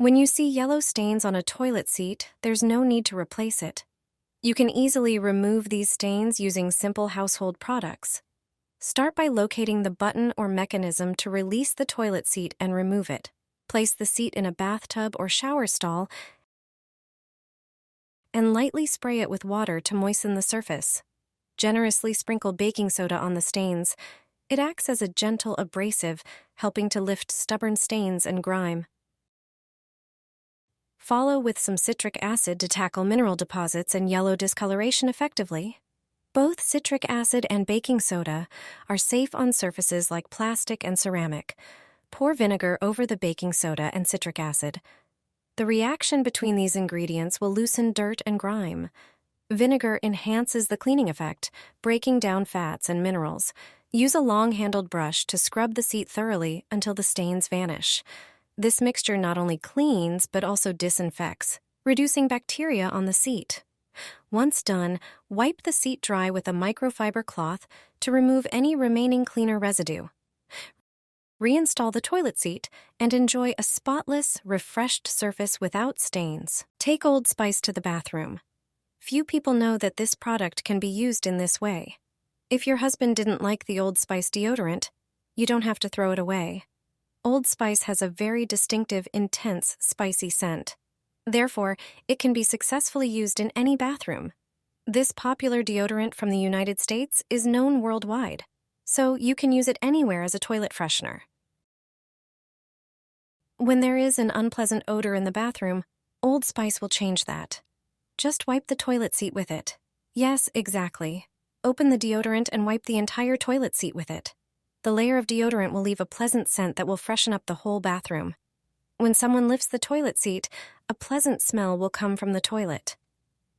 When you see yellow stains on a toilet seat, there's no need to replace it. You can easily remove these stains using simple household products. Start by locating the button or mechanism to release the toilet seat and remove it. Place the seat in a bathtub or shower stall and lightly spray it with water to moisten the surface. Generously sprinkle baking soda on the stains. It acts as a gentle abrasive, helping to lift stubborn stains and grime. Follow with some citric acid to tackle mineral deposits and yellow discoloration effectively. Both citric acid and baking soda are safe on surfaces like plastic and ceramic. Pour vinegar over the baking soda and citric acid. The reaction between these ingredients will loosen dirt and grime. Vinegar enhances the cleaning effect, breaking down fats and minerals. Use a long-handled brush to scrub the seat thoroughly until the stains vanish. This mixture not only cleans but also disinfects, reducing bacteria on the seat. Once done, wipe the seat dry with a microfiber cloth to remove any remaining cleaner residue. Reinstall the toilet seat and enjoy a spotless, refreshed surface without stains. Take Old Spice to the bathroom. Few people know that this product can be used in this way. If your husband didn't like the Old Spice deodorant, you don't have to throw it away. Old Spice has a very distinctive, intense, spicy scent. Therefore, it can be successfully used in any bathroom. This popular deodorant from the United States is known worldwide, so you can use it anywhere as a toilet freshener. When there is an unpleasant odor in the bathroom, Old Spice will change that. Just wipe the toilet seat with it. Yes, exactly. Open the deodorant and wipe the entire toilet seat with it. The layer of deodorant will leave a pleasant scent that will freshen up the whole bathroom. When someone lifts the toilet seat, a pleasant smell will come from the toilet.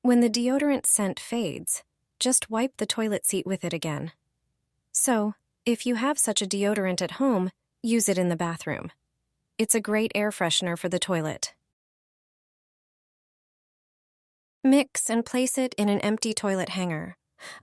When the deodorant scent fades, just wipe the toilet seat with it again. So, if you have such a deodorant at home, use it in the bathroom. It's a great air freshener for the toilet. Mix and place it in an empty toilet hanger.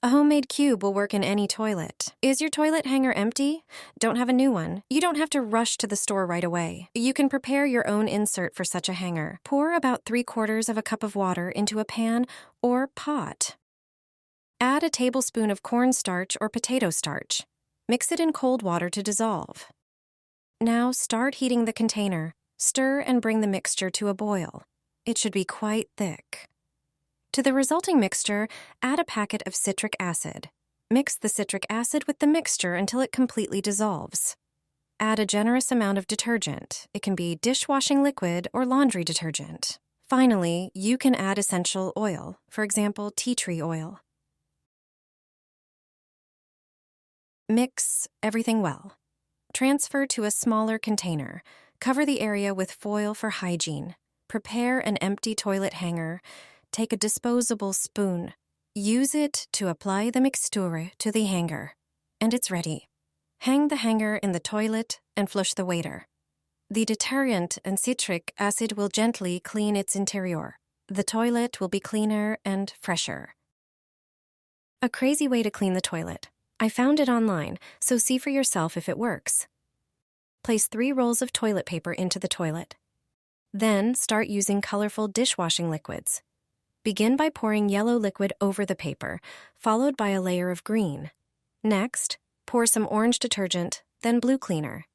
A homemade cube will work in any toilet. Is your toilet hanger empty? Don't have a new one? You don't have to rush to the store right away. You can prepare your own insert for such a hanger. Pour about 3/4 of a cup of water into a pan or pot. Add a tablespoon of cornstarch or potato starch. Mix it in cold water to dissolve. Now start heating the container. Stir and bring the mixture to a boil. It should be quite thick. To the resulting mixture, add a packet of citric acid. Mix the citric acid with the mixture until it completely dissolves. Add a generous amount of detergent. It can be dishwashing liquid or laundry detergent. Finally, you can add essential oil, for example, tea tree oil. Mix everything well. Transfer to a smaller container. Cover the area with foil for hygiene. Prepare an empty toilet hanger. Take a disposable spoon. Use it to apply the mixture to the hanger. And it's ready. Hang the hanger in the toilet and flush the waiter. The detergent and citric acid will gently clean its interior. The toilet will be cleaner and fresher. A crazy way to clean the toilet. I found it online, so see for yourself if it works. Place 3 rolls of toilet paper into the toilet. Then start using colorful dishwashing liquids. Begin by pouring yellow liquid over the paper, followed by a layer of green. Next, pour some orange detergent, then blue cleaner.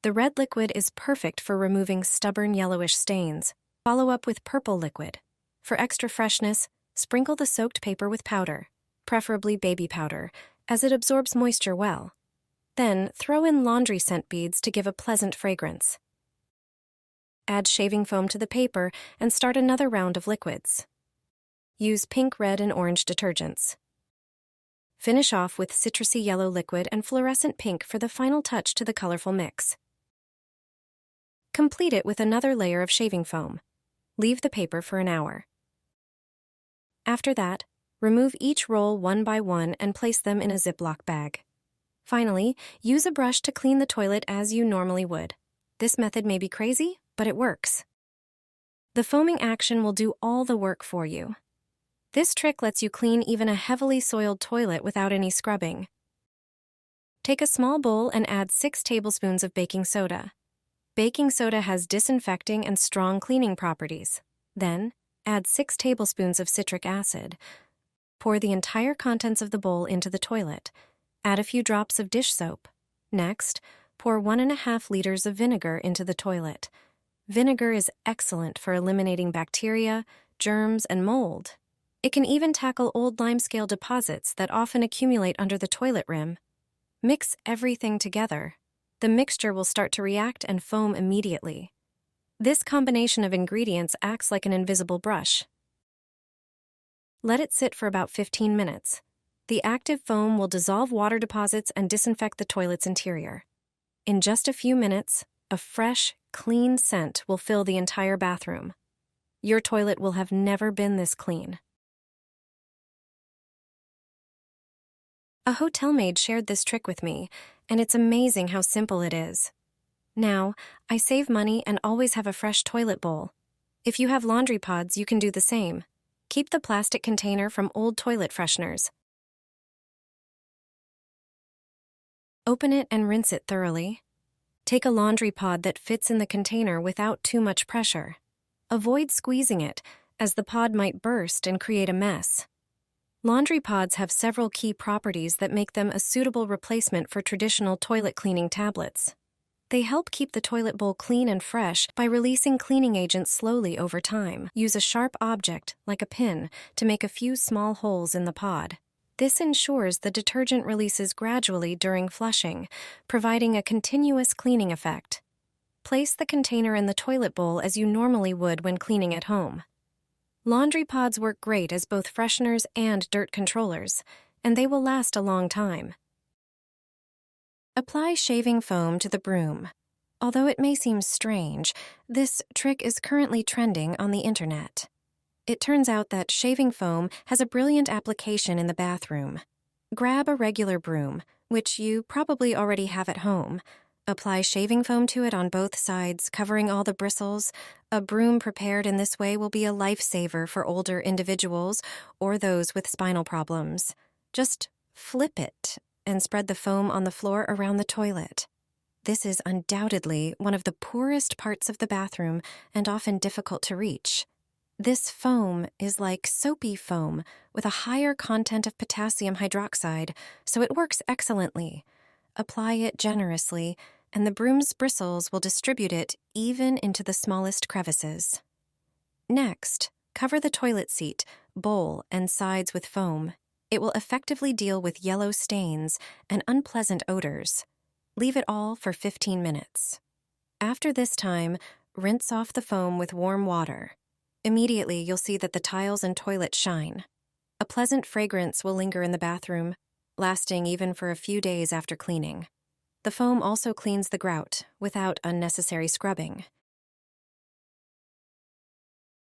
The red liquid is perfect for removing stubborn yellowish stains. Follow up with purple liquid. For extra freshness, sprinkle the soaked paper with powder, preferably baby powder, as it absorbs moisture well. Then, throw in laundry scent beads to give a pleasant fragrance. Add shaving foam to the paper and start another round of liquids. Use pink, red, and orange detergents. Finish off with citrusy yellow liquid and fluorescent pink for the final touch to the colorful mix. Complete it with another layer of shaving foam. Leave the paper for an hour. After that, remove each roll one by one and place them in a Ziploc bag. Finally, use a brush to clean the toilet as you normally would. This method may be crazy, but it works. The foaming action will do all the work for you. This trick lets you clean even a heavily soiled toilet without any scrubbing. Take a small bowl and add 6 tablespoons of baking soda. Baking soda has disinfecting and strong cleaning properties. Then, add 6 tablespoons of citric acid. Pour the entire contents of the bowl into the toilet. Add a few drops of dish soap. Next, pour 1.5 liters of vinegar into the toilet. Vinegar is excellent for eliminating bacteria, germs, and mold. It can even tackle old limescale deposits that often accumulate under the toilet rim. Mix everything together. The mixture will start to react and foam immediately. This combination of ingredients acts like an invisible brush. Let it sit for about 15 minutes. The active foam will dissolve water deposits and disinfect the toilet's interior. In just a few minutes, a fresh, clean scent will fill the entire bathroom. Your toilet will have never been this clean. A hotel maid shared this trick with me, and it's amazing how simple it is. Now, I save money and always have a fresh toilet bowl. If you have laundry pods, you can do the same. Keep the plastic container from old toilet fresheners. Open it and rinse it thoroughly. Take a laundry pod that fits in the container without too much pressure. Avoid squeezing it, as the pod might burst and create a mess. Laundry pods have several key properties that make them a suitable replacement for traditional toilet cleaning tablets. They help keep the toilet bowl clean and fresh by releasing cleaning agents slowly over time. Use a sharp object, like a pin, to make a few small holes in the pod. This ensures the detergent releases gradually during flushing, providing a continuous cleaning effect. Place the container in the toilet bowl as you normally would when cleaning at home. Laundry pods work great as both fresheners and dirt controllers, and they will last a long time. Apply shaving foam to the broom. Although it may seem strange, this trick is currently trending on the internet. It turns out that shaving foam has a brilliant application in the bathroom. Grab a regular broom, which you probably already have at home. Apply shaving foam to it on both sides, covering all the bristles. A broom prepared in this way will be a lifesaver for older individuals or those with spinal problems. Just flip it and spread the foam on the floor around the toilet. This is undoubtedly one of the poorest parts of the bathroom and often difficult to reach. This foam is like soapy foam with a higher content of potassium hydroxide, so it works excellently. Apply it generously, and the broom's bristles will distribute it even into the smallest crevices. Next, cover the toilet seat, bowl, and sides with foam. It will effectively deal with yellow stains and unpleasant odors. Leave it all for 15 minutes. After this time, rinse off the foam with warm water. Immediately, you'll see that the tiles and toilet shine. A pleasant fragrance will linger in the bathroom, lasting even for a few days after cleaning. The foam also cleans the grout without unnecessary scrubbing.